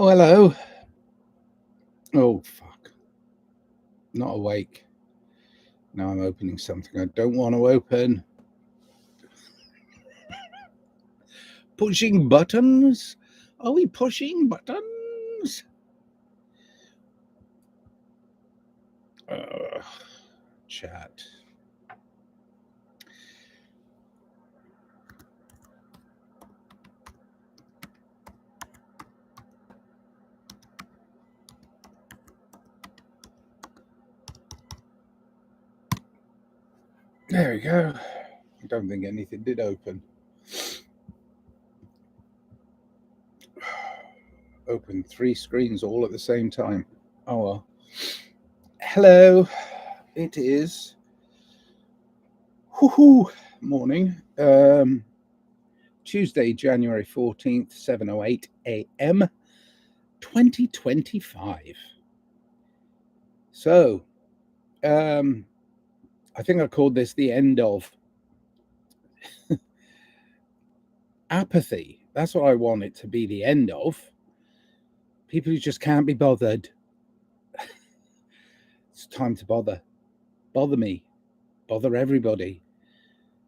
Oh, hello. Oh, fuck. Not awake. Now I'm opening something I don't want to open. Pushing buttons? Are we pushing buttons? Chat. There we go. I don't think anything did open. Open 3 screens all at the same time. Oh well. Hello. It is morning. Tuesday, January 14th, 7:08 a.m. 2025. So, I think I called this the end of apathy. That's what I want it to be, the end of. People who just can't be bothered. It's time to bother. Bother me. Bother everybody.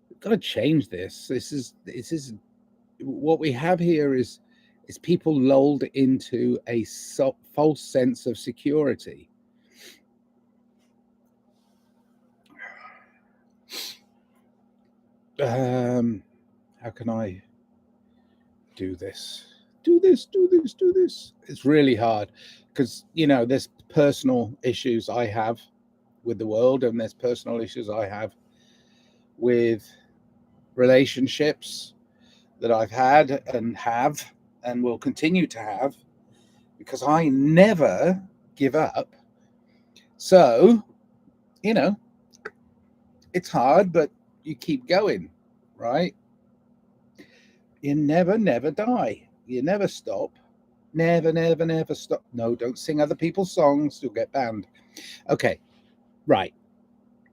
We've got to change this. This is what we have here is people lulled into a false sense of security. How can I do this? Do this. It's really hard because, there's personal issues I have with the world, and there's personal issues I have with relationships that I've had and will continue to have, because I never give up. So, it's hard, but you keep going, right? You never die. You never stop. Never stop. No, don't sing other people's songs. You'll get banned. Okay, right.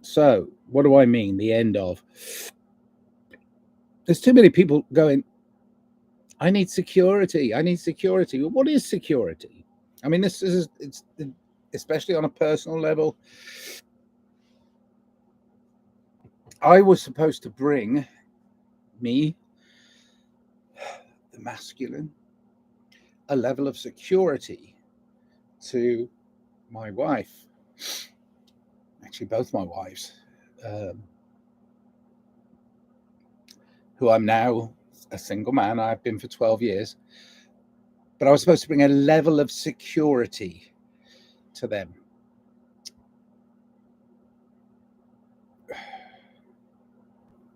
So, what do I mean? The end of. There's too many people going, I need security. Well, what is security? I mean, it's especially on a personal level. I was supposed to bring me, the masculine, a level of security to my wife. Actually, both my wives, who I'm now a single man. I've been for 12 years. But I was supposed to bring a level of security to them.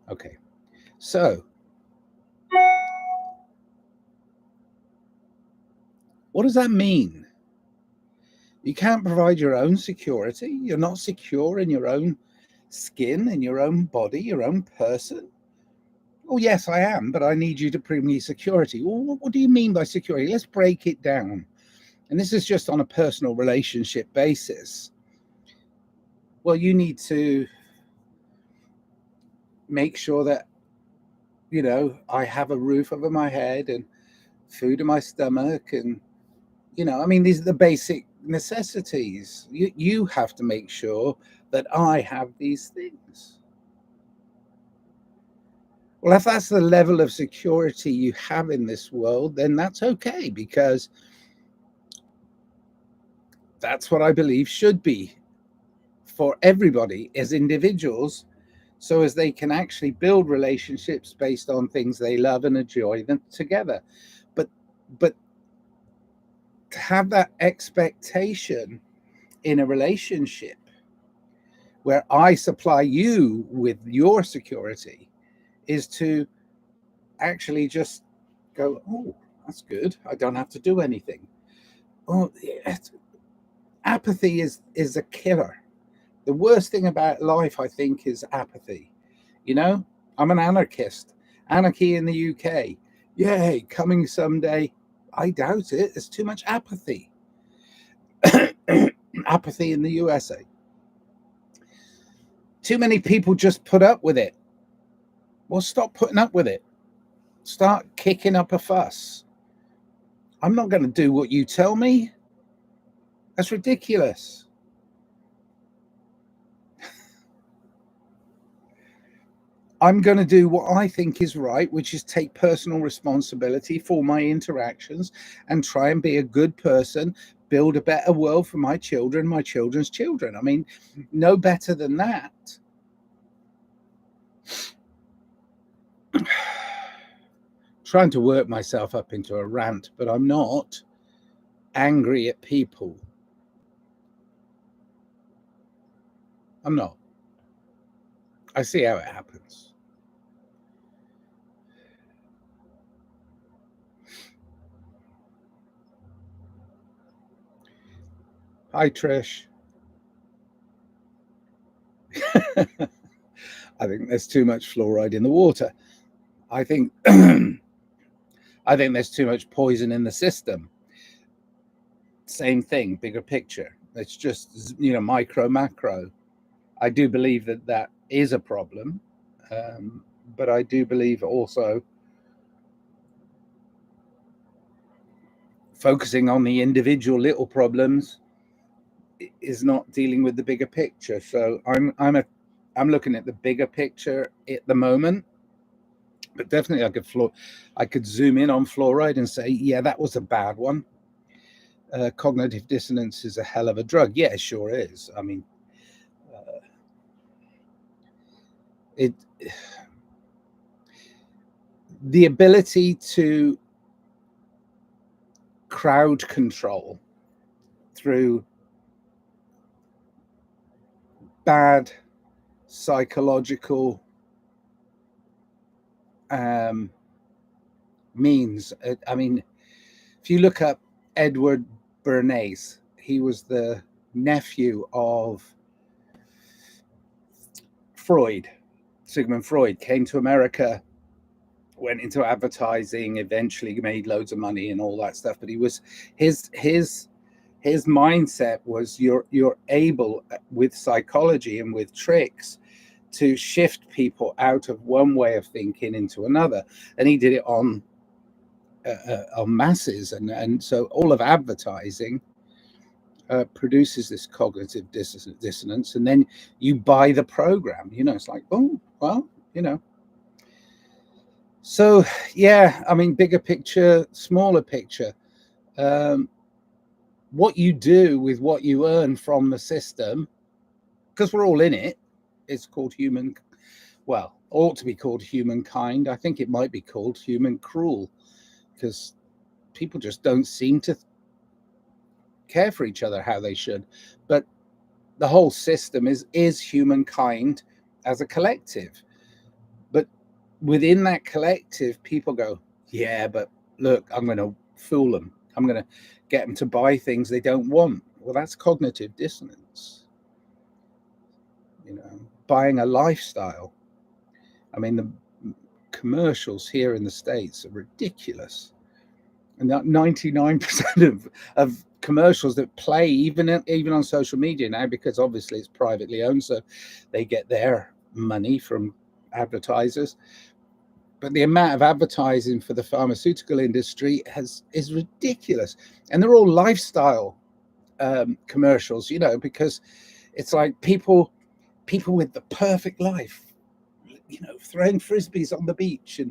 Okay. So, what does that mean? You can't provide your own security. You're not secure in your own skin, in your own body, your own person. Oh, yes, I am, but I need you to bring me security. Well, what do you mean by security? Let's break it down. And this is just on a personal relationship basis. Well, you need to make sure that, I have a roof over my head and food in my stomach. And, I mean, these are the basic necessities. You have to make sure that I have these things. Well, if that's the level of security you have in this world, then that's okay, because that's what I believe should be for everybody as individuals, so as they can actually build relationships based on things they love and enjoy them together. But to have that expectation in a relationship where I supply you with your security is to actually just go, oh, that's good. I don't have to do anything. Oh, apathy is a killer. The worst thing about life, I think, is apathy. I'm an anarchist. Anarchy in the UK. Yay, coming someday. I doubt it. There's too much apathy. Apathy in the USA. Too many people just put up with it. Well, stop putting up with it. Start kicking up a fuss. I'm not going to do what you tell me. That's ridiculous. I'm going to do what I think is right, which is take personal responsibility for my interactions and try and be a good person, build a better world for my children, my children's children. I mean, no better than that. Trying to work myself up into a rant, but I'm not angry at people. I'm not. I see how it happens. Hi, Trish. I think there's too much fluoride in the water. I think I think there's too much poison in the system. Same thing, bigger picture. It's just, micro, macro. I do believe that that is a problem, but I do believe also focusing on the individual little problems is not dealing with the bigger picture. So I'm looking at the bigger picture at the moment. But definitely, I could zoom in on fluoride and say, yeah, that was a bad one. Cognitive dissonance is a hell of a drug. Yeah, it sure is. I mean, it the ability to crowd control through bad psychological means. I mean, if you look up Edward Bernays, he was the nephew of Freud. Sigmund Freud came to America, went into advertising, eventually made loads of money and all that stuff. But he was his mindset was you're able with psychology and with tricks to shift people out of one way of thinking into another, and he did it on masses, and so all of advertising produces this cognitive dissonance, and then you buy the program. It's like, oh well, So yeah, I mean, bigger picture, smaller picture. What you do with what you earn from the system, because we're all in it, it's called human. Well, ought to be called humankind. I think it might be called human cruel, because people just don't seem to care for each other how they should. But the whole system is humankind as a collective. But within that collective, people go, yeah, but look, I'm going to fool them. I'm going to get them to buy things they don't want. Well, that's cognitive dissonance. Buying a lifestyle. I mean, the commercials here in the States are ridiculous. And that 99% of commercials that play, even on social media now, because obviously it's privately owned, so they get their money from advertisers. But the amount of advertising for the pharmaceutical industry is ridiculous, and they're all lifestyle commercials, because it's like people with the perfect life, throwing frisbees on the beach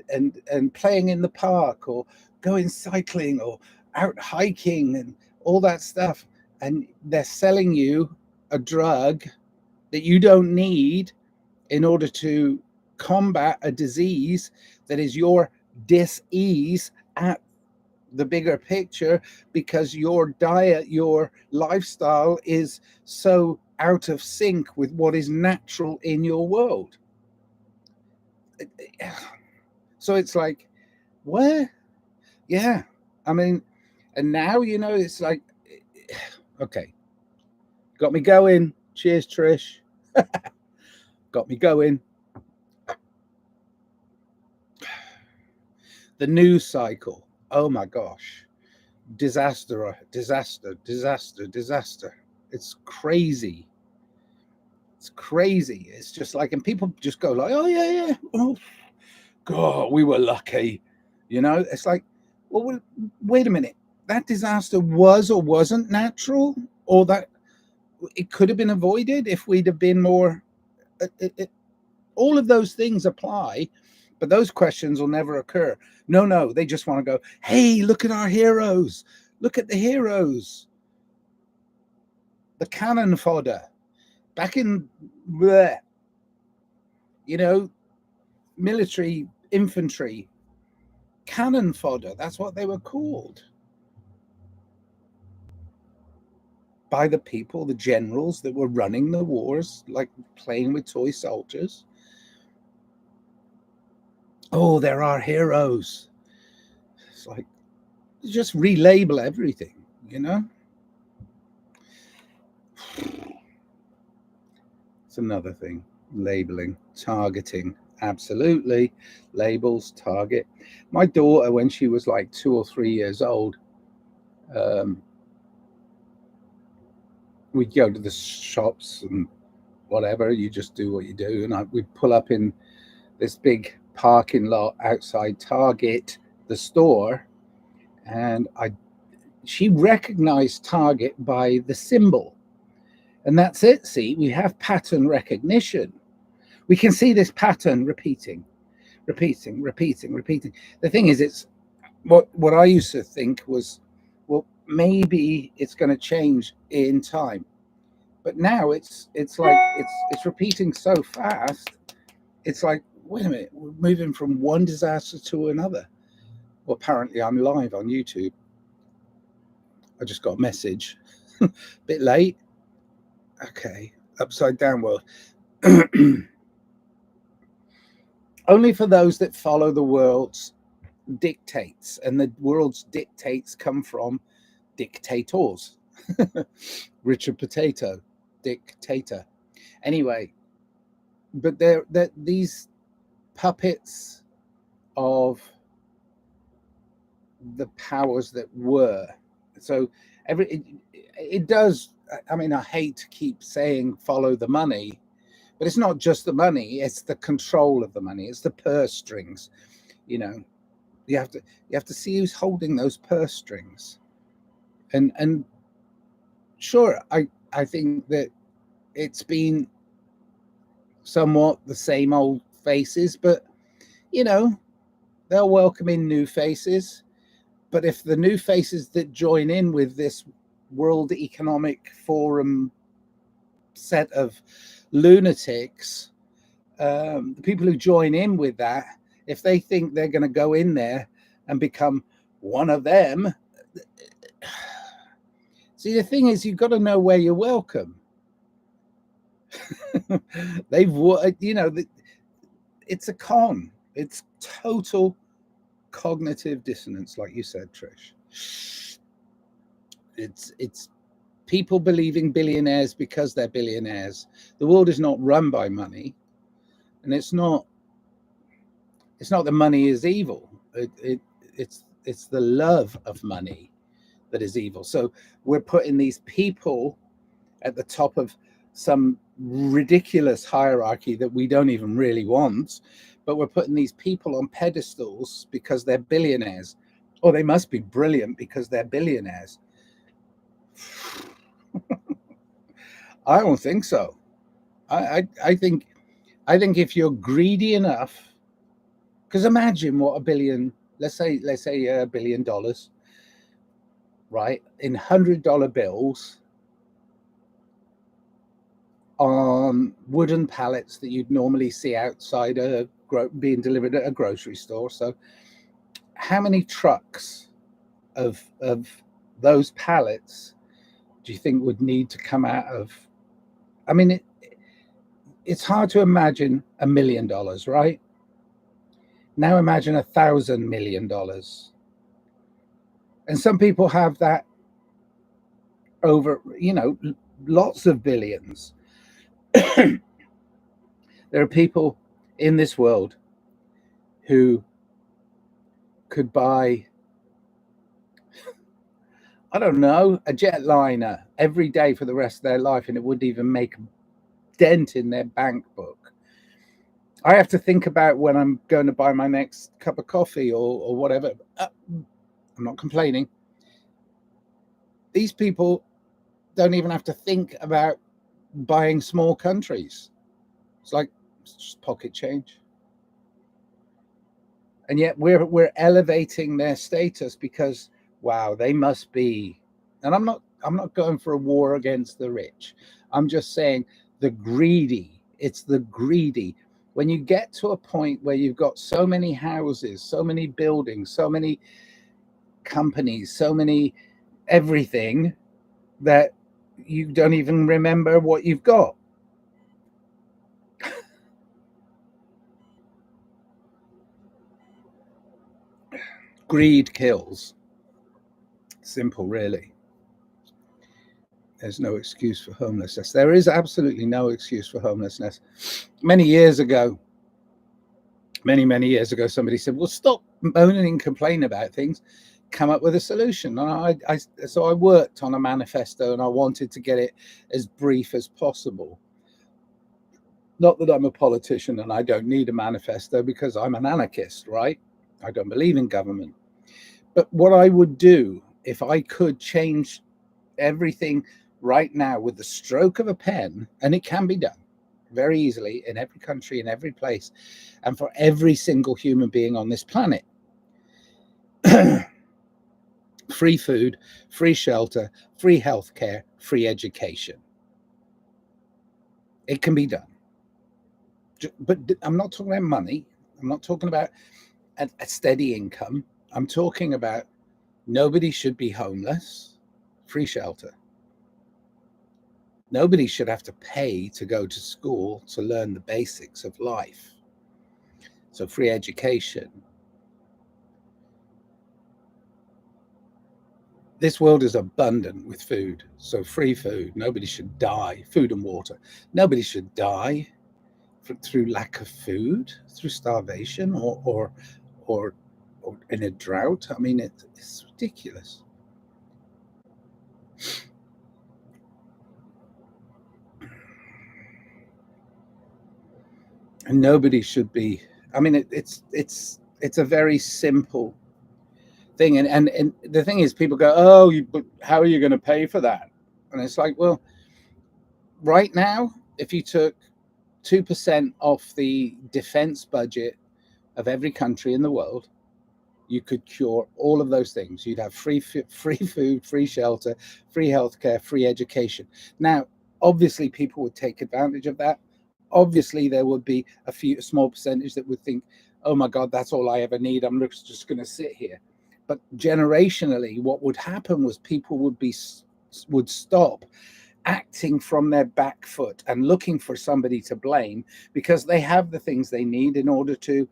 and playing in the park, or going cycling, or out hiking, and all that stuff, and they're selling you a drug that you don't need in order to combat a disease that is your dis-ease at the bigger picture, because your diet, your lifestyle is so out of sync with what is natural in your world. So it's like, where? Yeah. I mean, and now, it's like, okay, got me going. Cheers, Trish. Got me going. The news cycle. Oh my gosh. Disaster. It's crazy. It's crazy. It's just like, and people just go like, oh yeah. Oh God, we were lucky. It's like, Well, wait a minute. That disaster was or wasn't natural, or that it could have been avoided if we'd have been more. All of those things apply, but those questions will never occur. No, they just want to go, hey, look at our heroes. Look at the heroes. The cannon fodder. Back in, bleh, military infantry, cannon fodder. That's what they were called. By the people, the generals that were running the wars, like playing with toy soldiers. Oh, they're our heroes. It's like, just relabel everything, It's another thing. Labeling, targeting, absolutely. Labels, target. My daughter, when she was like 2 or 3 years old, we'd go to the shops and whatever. You just do what you do. And we'd pull up in this big parking lot outside Target, the store, and she recognized Target by the symbol. And that's it. See, we have pattern recognition. We can see this pattern repeating. The thing is, it's what I used to think was, well, maybe it's going to change in time. But now it's like it's repeating so fast. It's like, wait a minute, we're moving from one disaster to another. Well, apparently I'm live on YouTube. I just got a message. Bit late. Okay, upside down world. Only for those that follow the world's dictates, and the world's dictates come from dictators. Richard Potato, dictator. Anyway, but they're these puppets of the powers that were. So it does. I mean, I hate to keep saying follow the money, but it's not just the money, it's the control of the money, it's the purse strings. You have to see who's holding those purse strings. And sure, I think that it's been somewhat the same old faces, but they'll welcome in new faces. But if the new faces that join in with this World Economic Forum set of lunatics, the people who join in with that, if they think they're going to go in there and become one of them, see, the thing is, you've got to know where you're welcome. It's a con. It's total cognitive dissonance, like you said, Trish. It's people believing billionaires because they're billionaires. The world is not run by money, and it's not that money is evil. It's the love of money that is evil. So we're putting these people at the top of some ridiculous hierarchy that we don't even really want, but we're putting these people on pedestals because they're billionaires, or they must be brilliant because they're billionaires. I don't think so. I think if you're greedy enough, because imagine what a billion, let's say $1 billion, right, in $100 bills on wooden pallets that you'd normally see outside being delivered at a grocery store. So how many trucks of those pallets do you think would need to come out of? I mean, it's hard to imagine $1 million, right? Now imagine $1,000 million. And some people have that over, lots of billions. There are people in this world who could buy, I don't know, a jetliner every day for the rest of their life, and it wouldn't even make a dent in their bank book. I have to think about when I'm going to buy my next cup of coffee or whatever. I'm not complaining. These people don't even have to think about buying small countries. It's like it's just pocket change. And yet we're elevating their status because wow, they must be. And I'm not going for a war against the rich. I'm just saying the greedy. It's the greedy. When you get to a point where you've got so many houses, so many buildings, so many companies, so many everything that you don't even remember what you've got. Greed kills. Simple, really. There's no excuse for homelessness. There is absolutely no excuse for homelessness. Many years ago, many years ago, somebody said, well, stop moaning and complaining about things, come up with a solution. And so I worked on a manifesto, and I wanted to get it as brief as possible. Not that I'm a politician and I don't need a manifesto, because I'm an anarchist, right? I don't believe in government. But what I would do if I could change everything right now with the stroke of a pen, and it can be done very easily in every country, in every place, and for every single human being on this planet. Free food, free shelter, free healthcare, free education. It can be done. But I'm not talking about money. I'm not talking about a steady income. I'm talking about nobody should be homeless, free shelter. Nobody should have to pay to go to school to learn the basics of life. So free education. This world is abundant with food, so free food. Nobody should die. Food and water. Nobody should die through lack of food, through starvation, or in a drought. I mean, it's ridiculous. And nobody should be. I mean, it's a very simple thing, and the thing is, people go, oh, but how are you going to pay for that? And it's like, well, right now, if you took 2% off the defense budget of every country in the world, you could cure all of those things. You'd have free food, free shelter, free healthcare, free education. Now, obviously, people would take advantage of that. Obviously, there would be a small percentage that would think, oh my God, that's all I ever need. I'm just going to sit here. But generationally, what would happen was people would stop acting from their back foot and looking for somebody to blame, because they have the things they need in order to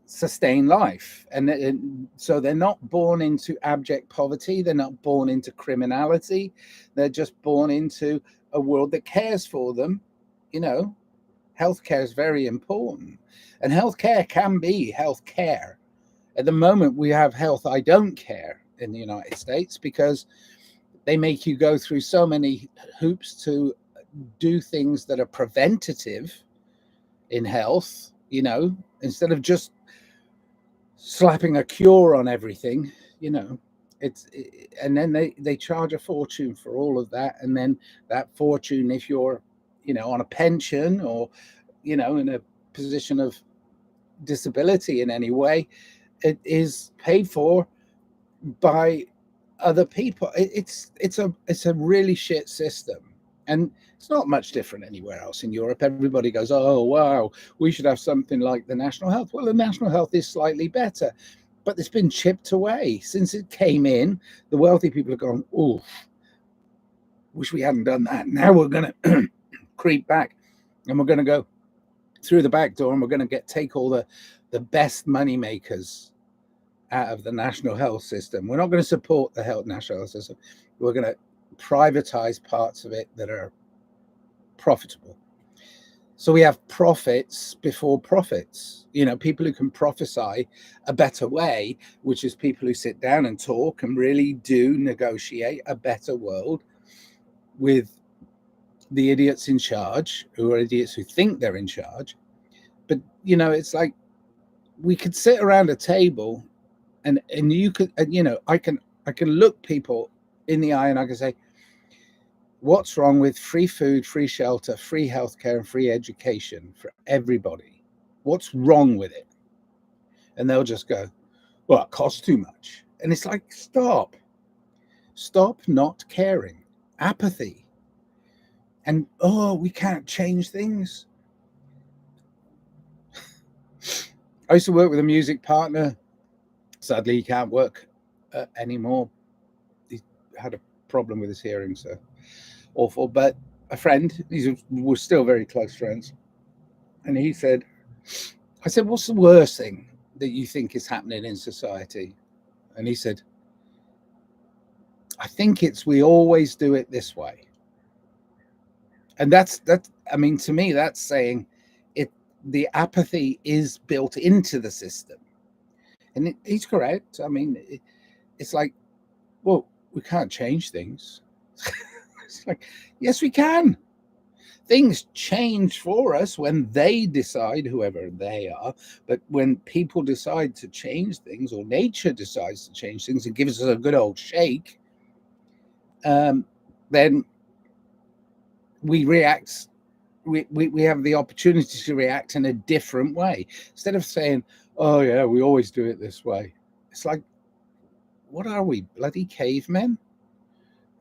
sustain life. And so they're not born into abject poverty, they're not born into criminality, they're just born into a world that cares for them. Healthcare is very important, and healthcare can be healthcare. At the moment, we have health I don't care in the United States, because they make you go through so many hoops to do things that are preventative in health, instead of just slapping a cure on everything. And then they charge a fortune for all of that. And then that fortune, if you're, on a pension, or, in a position of disability in any way, it is paid for by other people. It's a really shit system, and it's not much different anywhere else in Europe. Everybody goes, oh wow, we should have something like the national health. Well, the national health is slightly better, but it's been chipped away since it came in. The wealthy people have gone, oh, wish we hadn't done that. Now we're going to creep back, and we're going to go through the back door, and we're going to take all the best money makers out of the national health system. We're not going to support the national health system. We're going to privatize parts of it that are profitable. So we have profits before profits. People who can prophesy a better way, which is people who sit down and talk and really do negotiate a better world with the idiots in charge, who are idiots who think they're in charge. But, it's like we could sit around a table And you could, I can look people in the eye and I can say, what's wrong with free food, free shelter, free healthcare, and free education for everybody? What's wrong with it? And they'll just go, well, it costs too much. And it's like, stop not caring. Apathy. And, oh, we can't change things. I used to work with a music partner. Sadly, he can't work anymore. He had a problem with his hearing, so awful. But a friend, we're still very close friends. And I said, what's the worst thing that you think is happening in society? And he said, I think it's we always do it this way. And I mean, to me, that's saying the apathy is built into the system. And he's correct. I mean, it's like, well, we can't change things. It's like, yes, we can. Things change for us when they decide, whoever they are. But when people decide to change things, or nature decides to change things and gives us a good old shake, then we react. We have the opportunity to react in a different way. Instead of saying, oh, yeah, we always do it this way. It's like, what are we, bloody cavemen?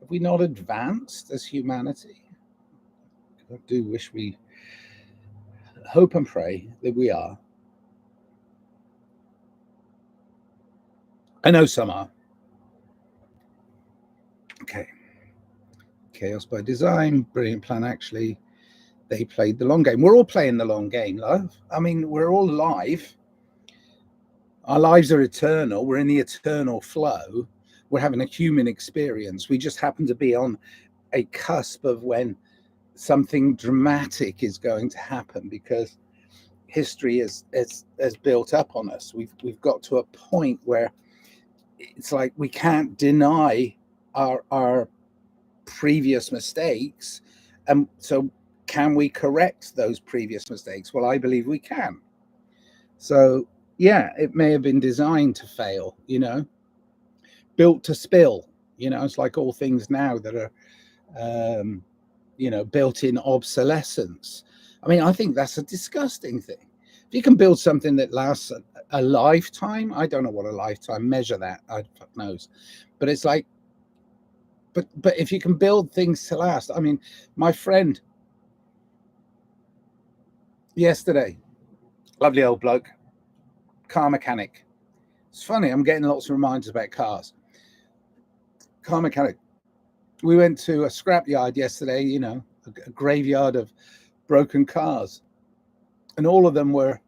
Have we not advanced as humanity? I do wish we hope and pray that we are. I know some are. Okay. Chaos by design, brilliant plan, actually. They played the long game. We're all playing the long game, love. I mean, we're all alive. Our lives are eternal. We're in the eternal flow. We're having a human experience. We just happen to be on a cusp of when something dramatic is going to happen, because history has built up on us. We've got to a point where it's like we can't deny our previous mistakes. And so can we correct those previous mistakes? Well, I believe we can. So yeah, it may have been designed to fail, built to spill. It's like all things now that are built-in obsolescence. I mean, I think that's a disgusting thing. If you can build something that lasts a lifetime, I don't know what a lifetime, measure that, I fuck knows. But it's like, but if you can build things to last, I mean, my friend yesterday, lovely old bloke, car mechanic. It's funny, I'm getting lots of reminders about cars. Car mechanic. We went to a scrapyard yesterday, a graveyard of broken cars. And all of them were,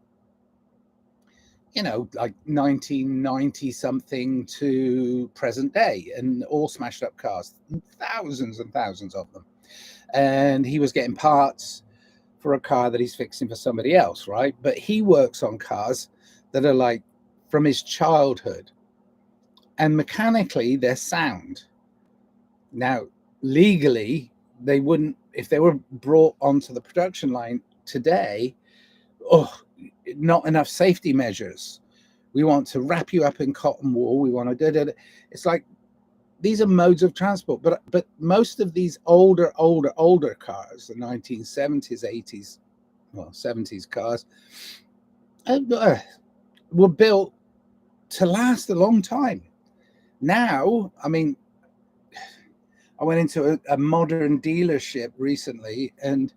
like 1990 something to present day, and all smashed up cars, thousands and thousands of them. And he was getting parts for a car that he's fixing for somebody else, right? But he works on cars that are like from his childhood, and mechanically they're sound. Now, legally, they wouldn't, if they were brought onto the production line today, not enough safety measures. We want to wrap you up in cotton wool. We want to do. It's like, these are modes of transport, but most of these older cars, the 1970s, 80s, well, 70s cars, were built to last a long time. Now, I mean, I went into a modern dealership recently and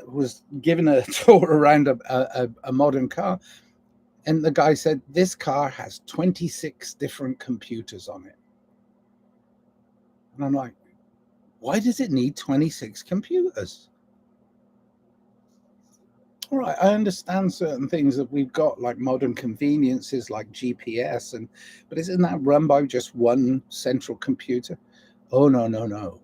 was given a tour around a modern car. And the guy said, this car has 26 different computers on it. And I'm like, why does it need 26 computers? All right, I understand certain things that we've got, like modern conveniences like GPS, but isn't that run by just one central computer? Oh, no.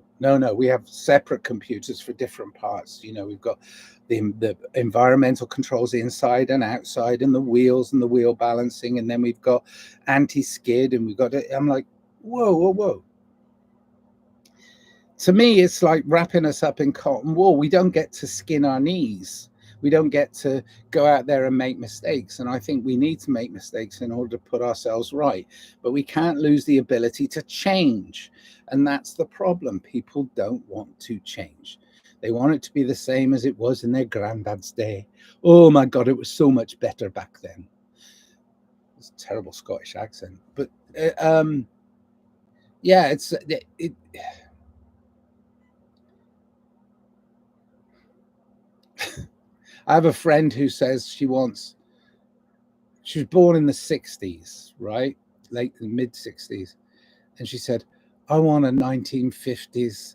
We have separate computers for different parts. We've got the environmental controls inside and outside, and the wheels and the wheel balancing, and then we've got anti-skid, and we've got it. I'm like, whoa. To me, it's like wrapping us up in cotton wool. We don't get to skin our knees. We don't get to go out there and make mistakes. And I think we need to make mistakes in order to put ourselves right. But we can't lose the ability to change. And that's the problem. People don't want to change. They want it to be the same as it was in their granddad's day. Oh my God, it was so much better back then. It's a terrible Scottish accent. But yeah, I have a friend who says she was born in the 60s, right? Late mid 60s. And she said, I want a 1950s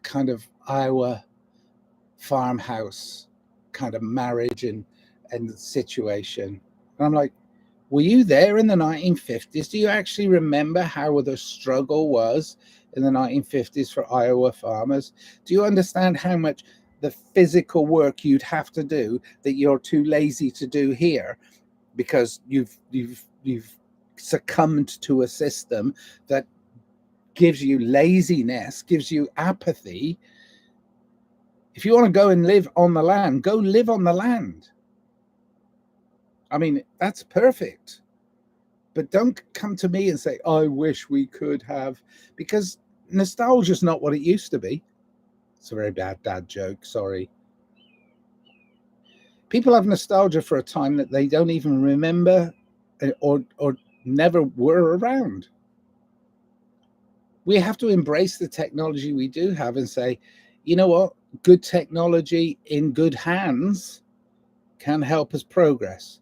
kind of Iowa farmhouse kind of marriage and situation. And I'm like, were you there in the 1950s? Do you actually remember how the struggle was in the 1950s for Iowa farmers? Do you understand how much the physical work you'd have to do that you're too lazy to do here because you've succumbed to a system that gives you laziness, gives you apathy? If you want to go and live on the land, go live on the land. I mean, that's perfect. But don't come to me and say, I wish we could have, because nostalgia is not what it used to be. It's a very bad dad joke, sorry. People have nostalgia for a time that they don't even remember or never were around. We have to embrace the technology we do have and say, you know what, good technology in good hands can help us progress.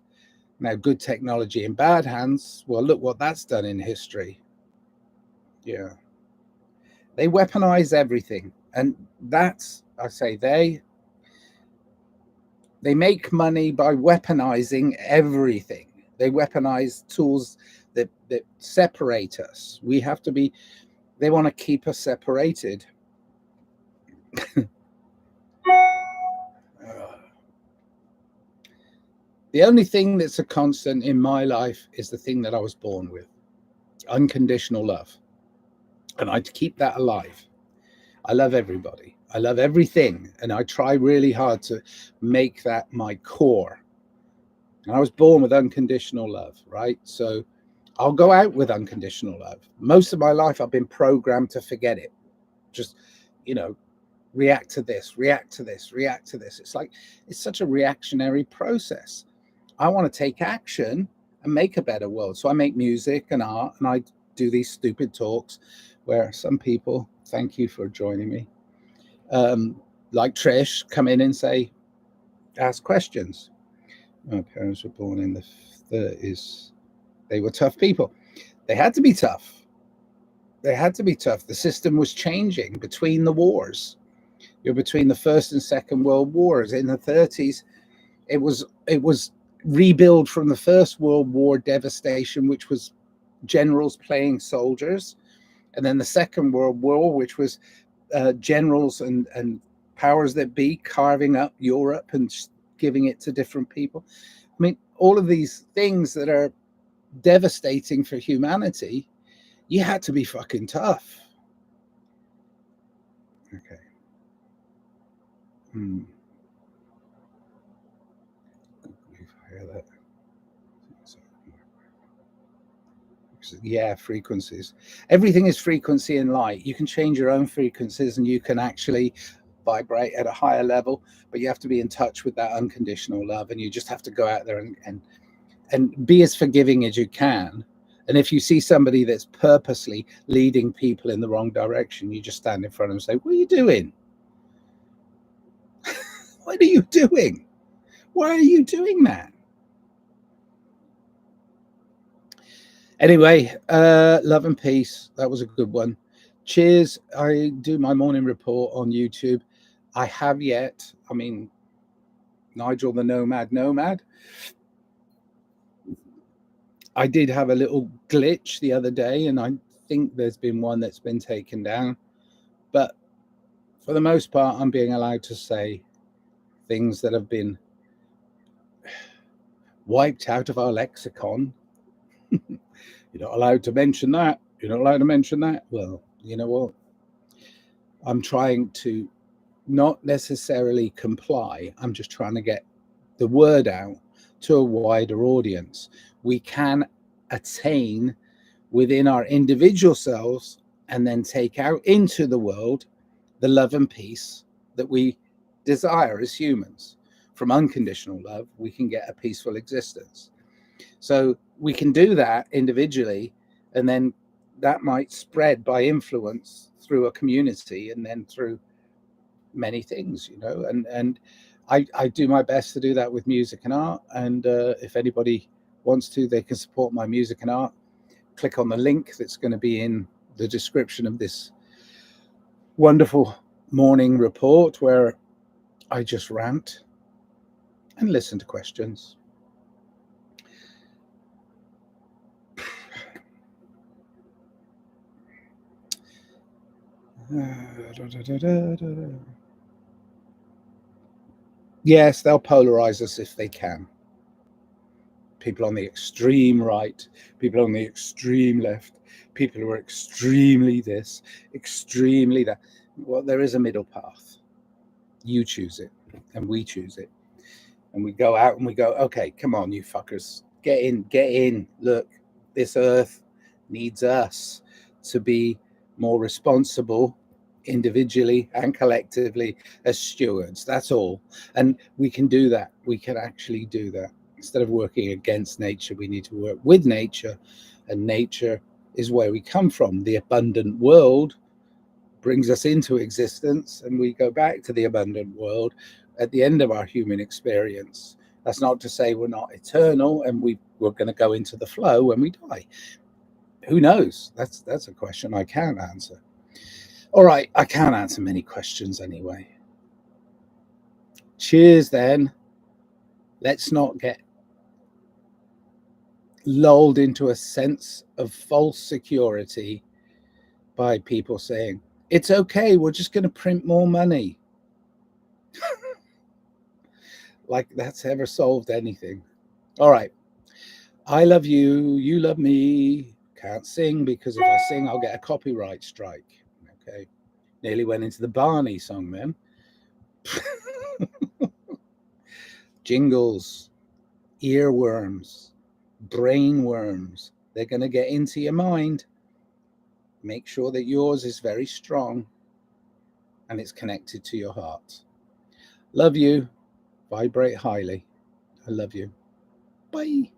Now, good technology in bad hands, well, look what that's done in history. Yeah. They weaponize everything. And that's, I say, they make money by weaponizing everything. They weaponize tools that separate us. We have to be, they want to keep us separated. The only thing that's a constant in my life is the thing that I was born with, unconditional love. And I keep that alive. I love everybody. I love everything. And I try really hard to make that my core. And I was born with unconditional love, right? So I'll go out with unconditional love. Most of my life, I've been programmed to forget it. Just, react to this, react to this, react to this. It's like, it's such a reactionary process. I want to take action and make a better world. So I make music and art, and I do these stupid talks where some people, thank you for joining me, like Trish, come in and ask questions. My parents were born in the 30s. They were tough people. They had to be tough. They had to be tough. The system was changing between the wars. You're between the First and Second World Wars. In the 30s, it was rebuild from the First World War devastation, which was generals playing soldiers, and then the Second World War, which was generals and powers that be carving up Europe and giving it to different people. I mean, all of these things that are devastating for humanity, you had to be fucking tough. Okay. Hear that? Yeah, frequencies. Everything is frequency and light. You can change your own frequencies and you can actually vibrate at a higher level, but you have to be in touch with that unconditional love, and you just have to go out there and be as forgiving as you can. And if you see somebody that's purposely leading people in the wrong direction, you just stand in front of them and say, what are you doing? What are you doing? Why are you doing that? Anyway, love and peace. That was a good one. Cheers. I do my morning report on YouTube. I have yet, I mean, Nigel the Nomad. I did have a little glitch the other day, and I think there's been one that's been taken down. But for the most part, I'm being allowed to say things that have been wiped out of our lexicon. You're not allowed to mention that. You're not allowed to mention that. Well, you know what? I'm trying to not necessarily comply. I'm just trying to get the word out to a wider audience. We can attain within our individual selves and then take out into the world the love and peace that we desire as humans. From unconditional love, we can get a peaceful existence. So we can do that individually, and then that might spread by influence through a community and then through many things, you know. And I do my best to do that with music and art. And if anybody wants to, they can support my music and art. Click on the link that's going to be in the description of this wonderful morning report where I just rant and listen to questions. Yes, they'll polarize us if they can. People on the extreme right, people on the extreme left, people who are extremely this, extremely that. Well, there is a middle path. You choose it, and we choose it. And we go out and we go, okay, come on, you fuckers, get in, get in. Look, this earth needs us to be more responsible individually and collectively as stewards. That's all. And we can do that. We can actually do that. Instead of working against nature, we need to work with nature. And nature is where we come from. The abundant world brings us into existence, and we go back to the abundant world at the end of our human experience. That's not to say we're not eternal and we're going to go into the flow when we die. Who knows? That's a question I can't answer. All right, I can't answer many questions anyway. Cheers then. Let's not get lulled into a sense of false security by people saying, it's okay, we're just going to print more money. Like that's ever solved anything. All right. I love you. You love me. Can't sing because if I sing, I'll get a copyright strike. Okay. Nearly went into the Barney song then. Jingles, earworms, brain worms. They're going to get into your mind. Make sure that yours is very strong and it's connected to your heart. Love you. Vibrate highly. I love you. Bye.